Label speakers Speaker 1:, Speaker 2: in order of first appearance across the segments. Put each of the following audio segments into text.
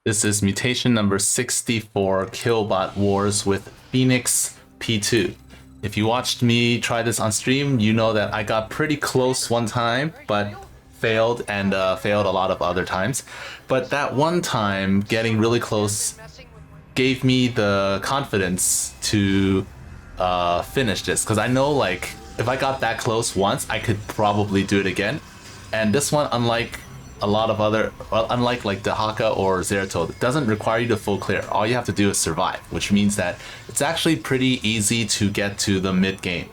Speaker 1: This is mutation number 64, Killbot Wars with Fenix P2. If you watched me try this on stream, you know that I got pretty close one time, but failed and failed a lot of other times. But that one time, getting really close gave me the confidence to finish this, because I know like if I got that close once, I could probably do it again. And this one, unlike a lot of other, well, unlike like the Haka or Zeratul, it doesn't require you to full clear. All you have to do is survive, which means that it's actually pretty easy to get to the mid game.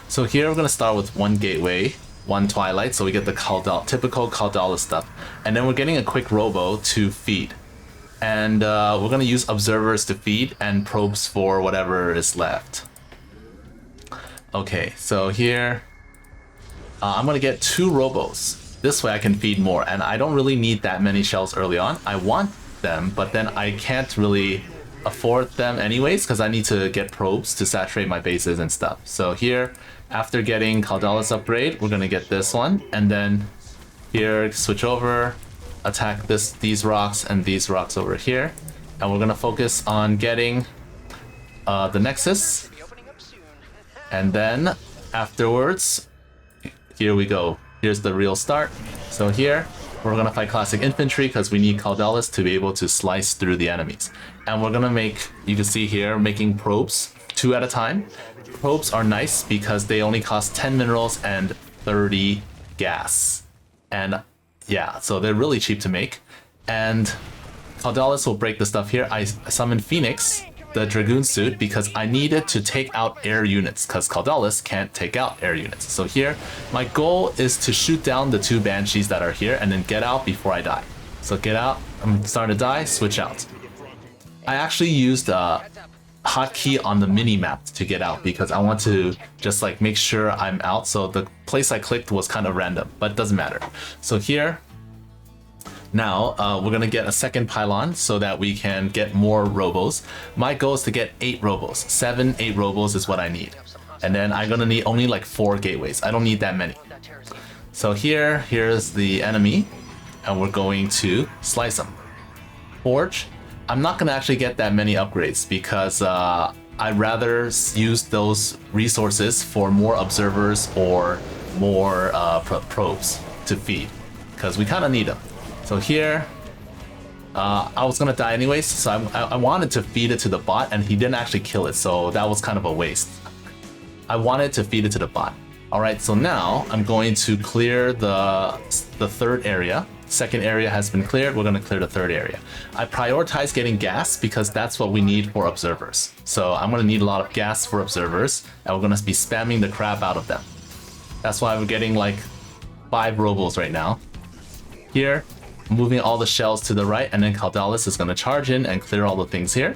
Speaker 1: So here we're gonna start with one gateway, one twilight, so we get the typical Kaldala stuff, and then we're getting a quick robo to feed, and we're gonna use observers to feed and probes for whatever is left. Okay, so here I'm gonna get 2 robos. This way I can feed more, and I don't really need that many shells early on. I want them, but then I can't really afford them anyways because I need to get probes to saturate my bases and stuff. So here, after getting Kaldala's upgrade, we're gonna get this one, and then here switch over, attack these rocks and these rocks over here, and we're gonna focus on getting the Nexus, and then afterwards, here we go. Here's the real start. So here, we're gonna fight classic infantry because we need Kaldalas to be able to slice through the enemies. And we're gonna make, you can see here, making probes 2 at a time. Probes are nice because they only cost 10 minerals and 30 gas. And yeah, so they're really cheap to make. And Kaldalas will break the stuff here. I summon Fenix, the Dragoon suit, because I needed to take out air units because Kaldalas can't take out air units. So here, my goal is to shoot down the 2 banshees that are here and then get out before I die. So get out, I'm starting to die, switch out. I actually used a hotkey on the mini map to get out because I want to just like make sure I'm out. So the place I clicked was kind of random, but it doesn't matter. So here, now, we're gonna get a second pylon so that we can get more robos. My goal is to get 8 robos. 7, 8 robos is what I need. And then I'm gonna need only like 4 gateways. I don't need that many. So here's the enemy, and we're going to slice them. Forge, I'm not gonna actually get that many upgrades because I'd rather use those resources for more observers or more probes to feed, because we kind of need them. So here, I was gonna die anyways, so I wanted to feed it to the bot, and he didn't actually kill it, so that was kind of a waste. I wanted to feed it to the bot. All right, so now I'm going to clear the 3rd area. 2nd area has been cleared. We're gonna clear the 3rd area. I prioritize getting gas because that's what we need for observers. So I'm gonna need a lot of gas for observers, and we're gonna be spamming the crap out of them. That's why we're getting like 5 robos right now. Here, moving all the shells to the right, and then Kaldalas is going to charge in and clear all the things here.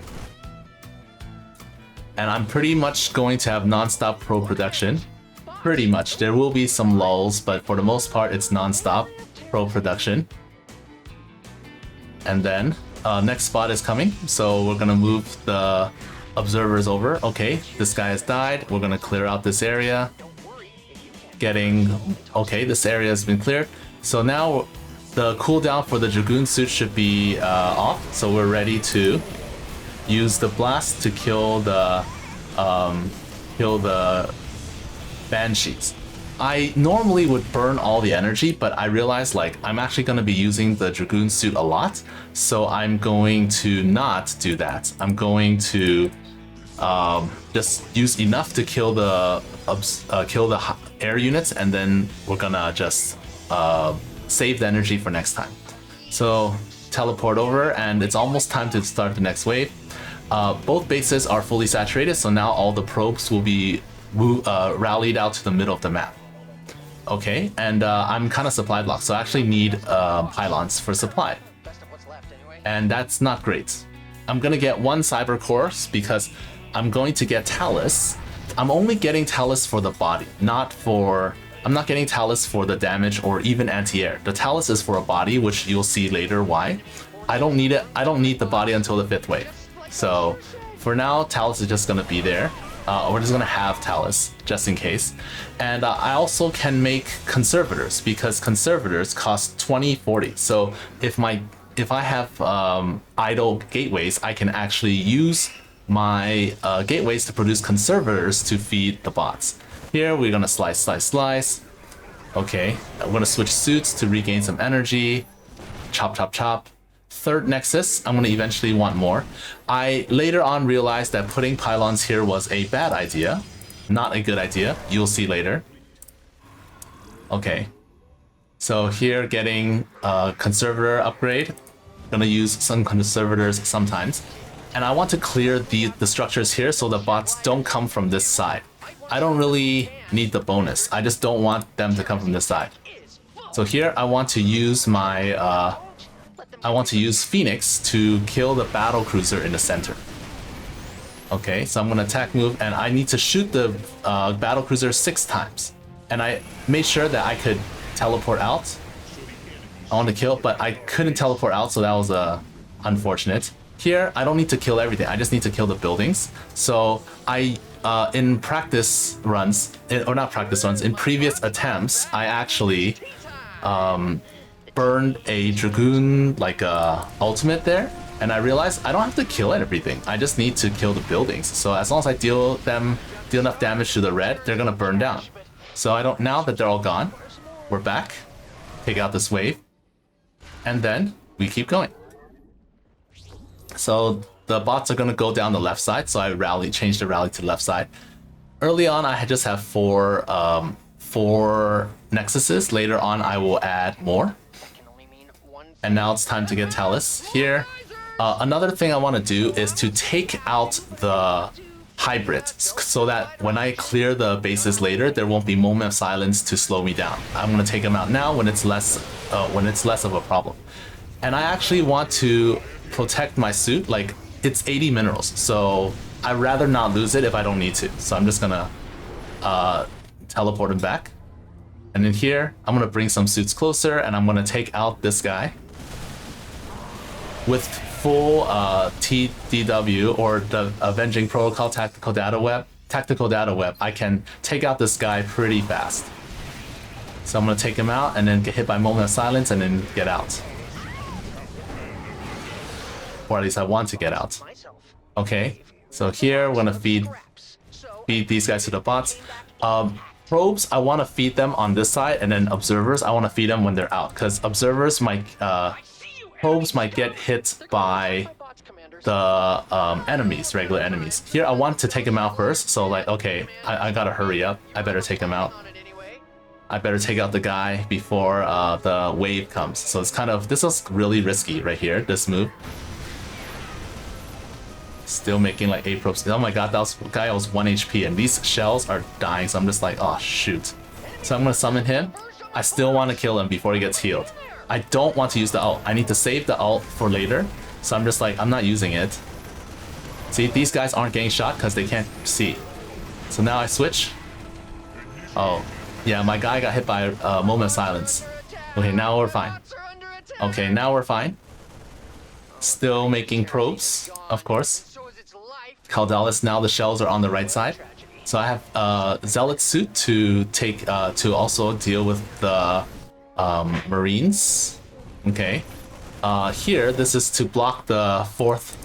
Speaker 1: And I'm pretty much going to have non-stop pro production. Pretty much. There will be some lulls, but for the most part, it's non-stop pro production. And then, next spot is coming, so we're going to move the observers over. Okay, this guy has died. We're going to clear out this area. Okay, this area has been cleared. So now, the cooldown for the Dragoon suit should be off, so we're ready to use the blast to kill the banshees. I normally would burn all the energy, but I realized like I'm actually going to be using the Dragoon suit a lot, so I'm going to not do that. I'm going to just use enough to kill the air units, and then we're gonna just save the energy for next time. So teleport over, and it's almost time to start the next wave. Both bases are fully saturated, so now all the probes will be rallied out to the middle of the map. Okay, and I'm kind of supply blocked, so I actually need pylons for supply, and that's not great. I'm gonna get 1 cyber course because I'm going to get Talus. I'm only getting Talus for the body, I'm not getting Talus for the damage or even anti-air. The Talus is for a body, which you'll see later why. I don't need it. I don't need the body until the 5th wave. So for now, Talus is just gonna be there. We're just gonna have Talus just in case. And I also can make conservators because conservators cost 20, 40. So if my if I have idle gateways, I can actually use my gateways to produce conservators to feed the bots. Here we're gonna slice, slice, slice. Okay, I'm gonna switch suits to regain some energy. Chop, chop, chop. Third nexus, I'm gonna eventually want more. I later on realized that putting pylons here was a bad idea. Not a good idea. You'll see later. Okay. So here getting a conservator upgrade. Gonna use some conservators sometimes. And I want to clear the structures here so the bots don't come from this side. I don't really need the bonus. I just don't want them to come from this side. So here I want to use my I want to use Fenix to kill the battle cruiser in the center. Okay, so I'm gonna attack move and I need to shoot the battle cruiser 6 times. And I made sure that I could teleport out. I want to kill, but I couldn't teleport out, so that was unfortunate. Here, I don't need to kill everything. I just need to kill the buildings. So I, in practice runs, or not practice runs, in previous attempts, I actually burned a Dragoon, like ultimate there. And I realized I don't have to kill everything. I just need to kill the buildings. So as long as I deal enough damage to the red, they're gonna burn down. So I don't, now that they're all gone, we're back. Take out this wave. And then we keep going. So the bots are gonna go down the left side, so I changed the rally to the left side. Early on, I just have four nexuses. Later on, I will add more. And now it's time to get Talus here. Another thing I want to do is to take out the hybrid, so that when I clear the bases later, there won't be moment of silence to slow me down. I'm gonna take them out now when it's less of a problem. And I actually want to protect my suit. Like, it's 80 minerals, so I'd rather not lose it if I don't need to. So I'm just gonna teleport him back. And then here, I'm gonna bring some suits closer, and I'm gonna take out this guy. With full TDW, or the Avenging Protocol Tactical Data Web, I can take out this guy pretty fast. So I'm gonna take him out and then get hit by Moment of Silence and then get out. Or at least I want to get out. Okay, so here we're gonna feed these guys to the bots. Probes, I want to feed them on this side, and then observers, I want to feed them when they're out, because observers might, probes might get hit by the enemies, regular enemies. Here I want to take them out first, so like, okay, I gotta hurry up. I better take them out. I better take out the guy before the wave comes. So it's kind of, this is really risky right here, this move. Still making like 8 probes. Oh my god, that guy was 1 HP, and these shells are dying, so I'm just like, oh shoot. So I'm gonna summon him. I still want to kill him before he gets healed. I don't want to use the ult. I need to save the ult for later, so I'm just like, I'm not using it. See, these guys aren't getting shot because they can't see. So now I switch. Oh, yeah, my guy got hit by a Moment of Silence. Okay, now we're fine. Okay, now we're fine. Still making probes, of course. Caldalis, now the shells are on the right side. So I have Zealot suit to take to also deal with the Marines. Okay. Here, this is to block the fourth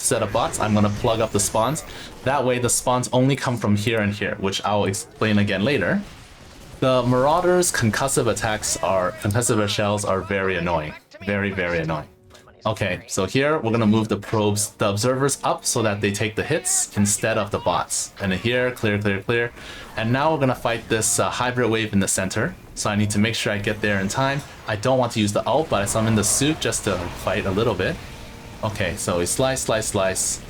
Speaker 1: set of bots. I'm gonna plug up the spawns. That way the spawns only come from here and here, which I'll explain again later. The Marauders' concussive shells are very annoying. Very, very annoying. Okay, so here we're gonna move the probes, the observers up so that they take the hits instead of the bots. And then here, clear, clear, clear. And now we're gonna fight this hybrid wave in the center. So I need to make sure I get there in time. I don't want to use the ult, but I summon the suit just to fight a little bit. Okay, so we slice, slice, slice.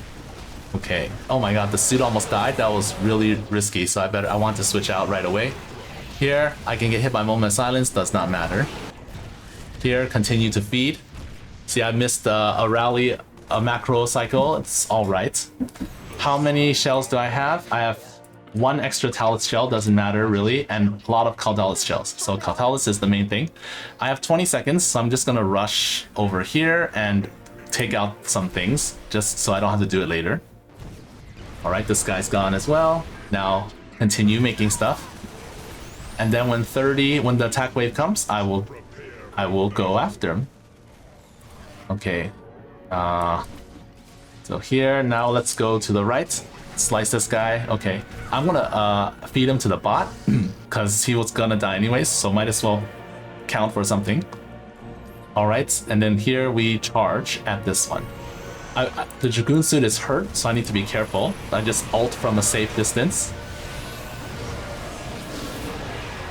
Speaker 1: Okay, oh my god, the suit almost died. That was really risky, so I want to switch out right away. Here, I can get hit by Moment of Silence, does not matter. Here, continue to feed. See, I missed a rally, a macro cycle. It's all right. How many shells do I have? I have 1 extra Talus shell, doesn't matter really, and a lot of Caldalis shells. So Caldalis is the main thing. I have 20 seconds, so I'm just gonna rush over here and take out some things, just so I don't have to do it later. All right, this guy's gone as well. Now continue making stuff. And then when the attack wave comes, I will go after him. Okay. So here, now let's go to the right. Slice this guy. Okay. I'm gonna feed him to the bot, because he was gonna die anyways, so might as well count for something. Alright, and then here we charge at this one. The Dragoon suit is hurt, so I need to be careful. I just ult from a safe distance.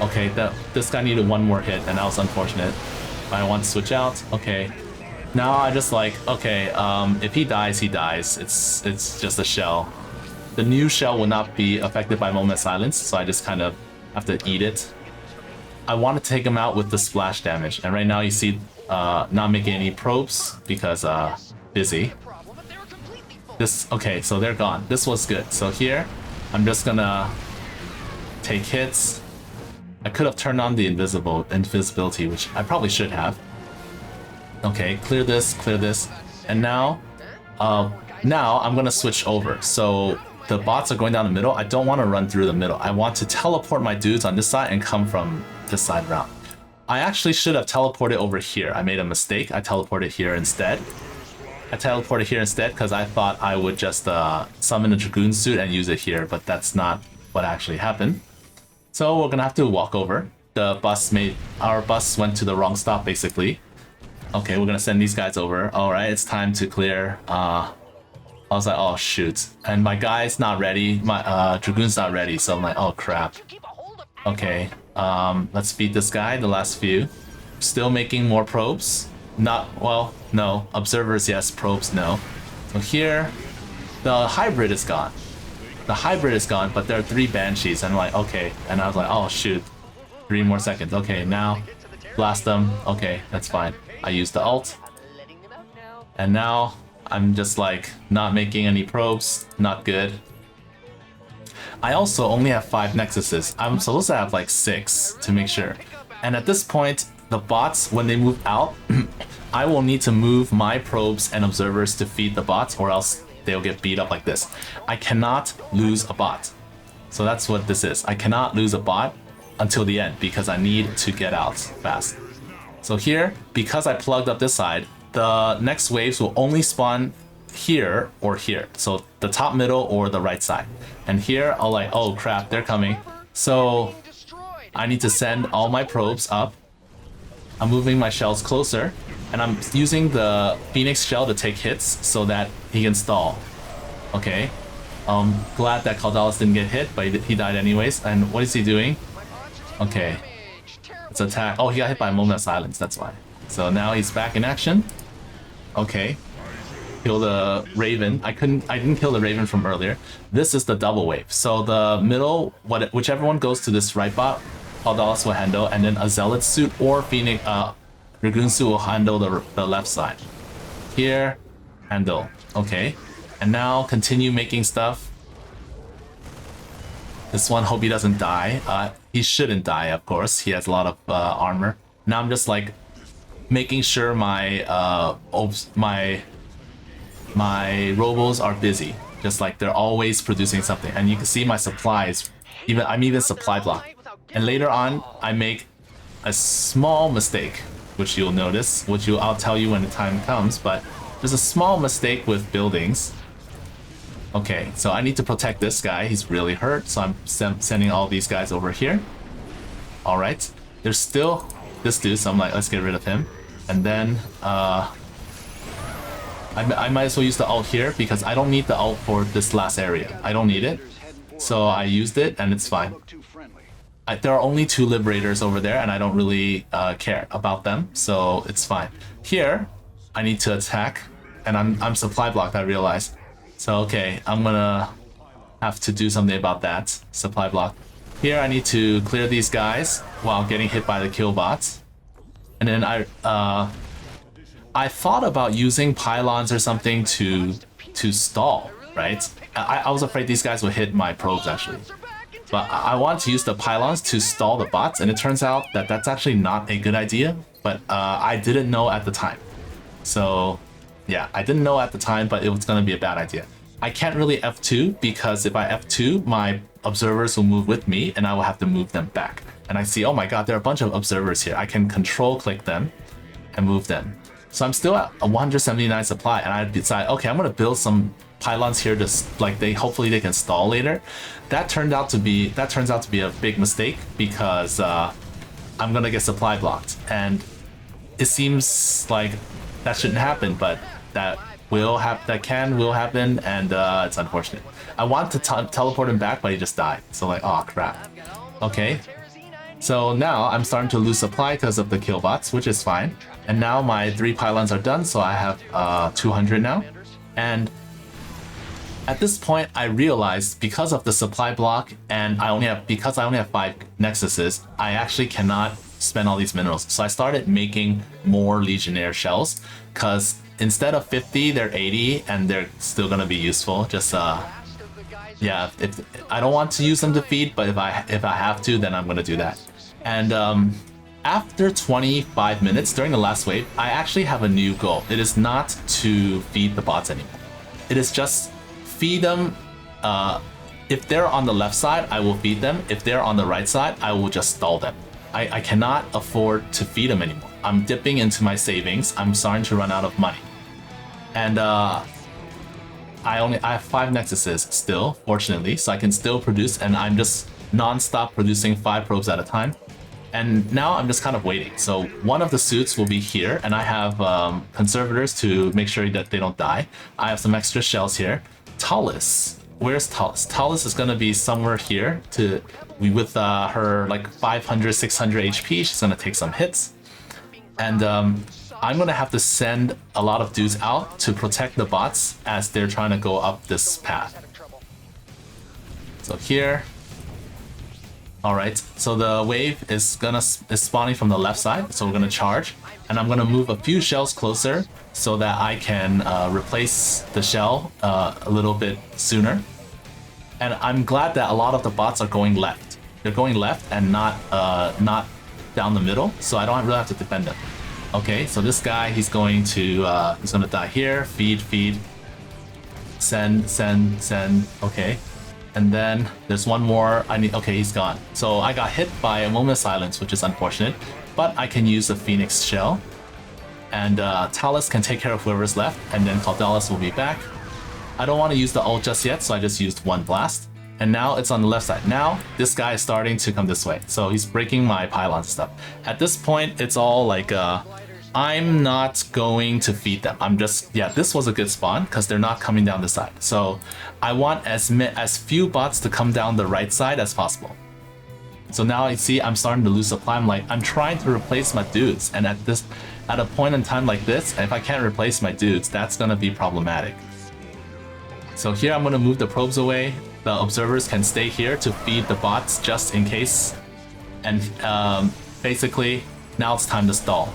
Speaker 1: Okay, this guy needed one more hit, and that was unfortunate. I want to switch out. Okay. Now I just like, okay, if he dies, he dies. It's just a shell. The new shell will not be affected by Moment of Silence, so I just kind of have to eat it. I want to take him out with the splash damage, and right now you see not making any probes because busy. Okay, so they're gone. This was good. So here, I'm just gonna take hits. I could have turned on the invisibility, which I probably should have. Okay, clear this, and now I'm gonna switch over. So the bots are going down the middle. I don't want to run through the middle. I want to teleport my dudes on this side and come from this side around. I actually should have teleported over here. I made a mistake. I teleported here instead. Because I thought I would just summon a Dragoon suit and use it here, but that's not what actually happened. So we're gonna have to walk over. Our bus went to the wrong stop basically. Okay, we're gonna send these guys over. Alright, it's time to clear. I was like, oh shoot. And my guy's not ready. My Dragoon's not ready, so I'm like, oh crap. Okay, let's beat this guy, the last few. Still making more probes. Well, no. Observers, yes. Probes, no. So here, the hybrid is gone. But there are 3 Banshees, and I'm like, okay. And I was like, oh shoot. 3 more seconds. Okay, now blast them. Okay, that's fine. I used the ult. And now I'm just like not making any probes. Not good. I also only have 5 Nexuses. I'm supposed to have like 6 to make sure. And at this point, the bots, when they move out, I will need to move my probes and observers to feed the bots, or else they'll get beat up like this. I cannot lose a bot. So that's what this is. I cannot lose a bot until the end because I need to get out fast. So here, because I plugged up this side, the next waves will only spawn here or here. So the top, middle, or the right side. And here, I'll like, oh crap, they're coming. So I need to send all my probes up. I'm moving my shells closer, and I'm using the Phoenix shell to take hits so that he can stall. Okay. Glad that Caldalis didn't get hit, but he died anyways. And what is he doing? Okay. It's attack. Oh, he got hit by a Moment of Silence, that's why. So now he's back in action. Okay. Kill the Raven. I didn't kill the Raven from earlier. This is the double wave. So the middle, whichever one goes to this right bot, Caldalis will handle, and then a Zealot suit or Phoenix, Dragoon suit will handle the left side. Here, handle. Okay. And now continue making stuff. This one, hope he doesn't die. He shouldn't die, of course. He has a lot of armor. Now I'm just like making sure my robos are busy. Just like they're always producing something. And you can see my supplies. I'm even supply block. And later on, I make a small mistake, which you'll notice, I'll tell you when the time comes, but there's a small mistake with buildings. Okay, so I need to protect this guy. He's really hurt, so I'm sending all these guys over here. Alright, there's still this dude, so I'm like, let's get rid of him. And then, I might as well use the ult here, because I don't need the ult for this last area. I don't need it. So I used it, and it's fine. There are only 2 Liberators over there, and I don't really care about them, so it's fine. Here, I need to attack, and I'm supply blocked, I realize. So okay, I'm gonna have to do something about that. Supply block. Here, I need to clear these guys while getting hit by the kill bots. And then I thought about using pylons or something to stall, right? I was afraid these guys would hit my probes, actually. But I want to use the pylons to stall the bots, and it turns out that that's actually not a good idea, but I didn't know at the time. So yeah, I didn't know at the time, but it was going to be a bad idea. I can't really F2, because if I F2, my observers will move with me, and I will have to move them back. And I see, oh my god, there are a bunch of observers here. I can control click them and move them. So I'm still at a 179 supply, and I decide, okay, I'm gonna build some pylons here to like hopefully they can stall later. That turns out to be a big mistake because I'm gonna get supply blocked, and it seems like that shouldn't happen, but that will happen, and it's unfortunate. I want to teleport him back, but he just died. So like, oh crap. Okay. So now I'm starting to lose supply because of the killbots, which is fine. And now my 3 pylons are done, so I have 200 now. And at this point, I realized because of the supply block, and because I only have 5 nexuses, I actually cannot spend all these minerals. So I started making more Legionnaire shells, because instead of 50, they're 80, and they're still gonna be useful. Just yeah, if I don't want to use them to feed, but if I have to, then I'm gonna do that. And after 25 minutes during the last wave, I actually have a new goal. It is not to feed the bots anymore. It is just feed them. If they're on the left side, I will feed them. If they're on the right side, I will just stall them. I cannot afford to feed them anymore. I'm dipping into my savings. I'm starting to run out of money. And I have 5 nexuses still, fortunately, so I can still produce, and I'm just non-stop producing 5 probes at a time. And now I'm just kind of waiting. So one of the suits will be here, and I have conservators to make sure that they don't die. I have some extra shells here. Talus, where's Talus? Talus is gonna be somewhere here with her like 500, 600 HP. She's gonna take some hits. And I'm gonna have to send a lot of dudes out to protect the bots as they're trying to go up this path. So here. Alright, so the wave is spawning from the left side, so we're gonna charge, and I'm gonna move a few shells closer so that I can replace the shell a little bit sooner. And I'm glad that a lot of the bots are going left. They're going left and not down the middle, so I don't really have to defend them. Okay, so this guy, he's gonna die here. Feed, send. Okay. And then there's one more okay, he's gone. So I got hit by a moment of silence, which is unfortunate, but I can use the Phoenix shell, and Talus can take care of whoever's left, and then Caldalis will be back. I don't want to use the ult just yet, so I just used 1 blast, and now it's on the left side. Now this guy is starting to come this way, so he's breaking my pylons and stuff. At this point, it's all like I'm not going to feed them. I'm just, yeah, this was a good spawn because they're not coming down the side. So I want as few bots to come down the right side as possible. So now you see I'm starting to lose supply. I'm trying to replace my dudes, and at a point in time like this, if I can't replace my dudes, that's gonna be problematic. So here I'm gonna move the probes away. The observers can stay here to feed the bots just in case. And basically now it's time to stall.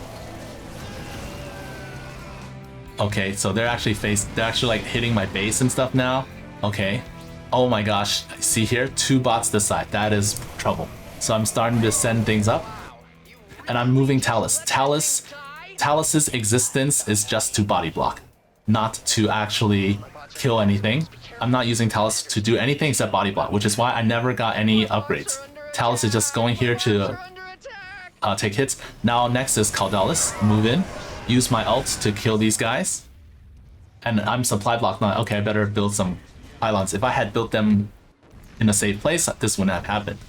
Speaker 1: Okay, so they're actually like hitting my base and stuff now. Okay. Oh my gosh. See here? 2 bots this side. That is trouble. So I'm starting to send things up. And I'm moving Talus. Talus's existence is just to body block, not to actually kill anything. I'm not using Talus to do anything except body block, which is why I never got any upgrades. Talus is just going here to take hits. Now next is Caldalis. Move in. Use my ult to kill these guys. And I'm supply blocked now. Okay, I better build some pylons. If I had built them in a safe place, this wouldn't have happened.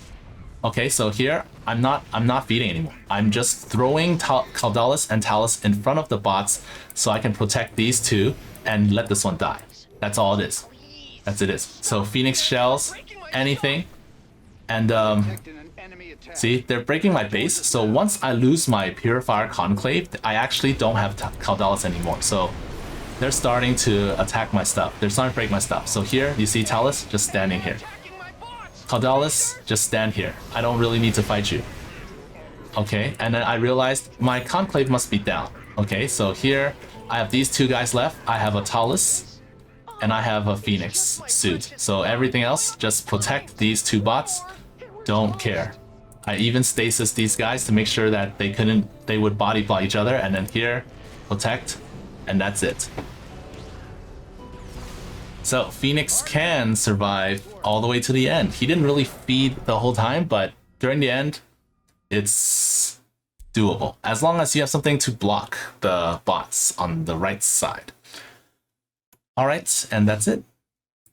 Speaker 1: Okay, so here, I'm not feeding anymore. I'm just throwing Caldalis and Talus in front of the bots so I can protect these 2 and let this one die. That's all it is. That's it is. So Phoenix shells, anything. And see, they're breaking my base, so once I lose my Purifier Conclave, I actually don't have Caldalis anymore, so they're starting to attack my stuff. They're starting to break my stuff. So here, you see Talus just standing here. Caldalis, just stand here. I don't really need to fight you. Okay, and then I realized my Conclave must be down. Okay, so here, I have these 2 guys left. I have a Talus, and I have a Phoenix suit. So everything else, just protect these 2 bots. Don't care. I even stasis these guys to make sure that they would body block each other, and then here, protect, and that's it. So Phoenix can survive all the way to the end. He didn't really feed the whole time, but during the end, it's doable, as long as you have something to block the bots on the right side. All right, and that's it.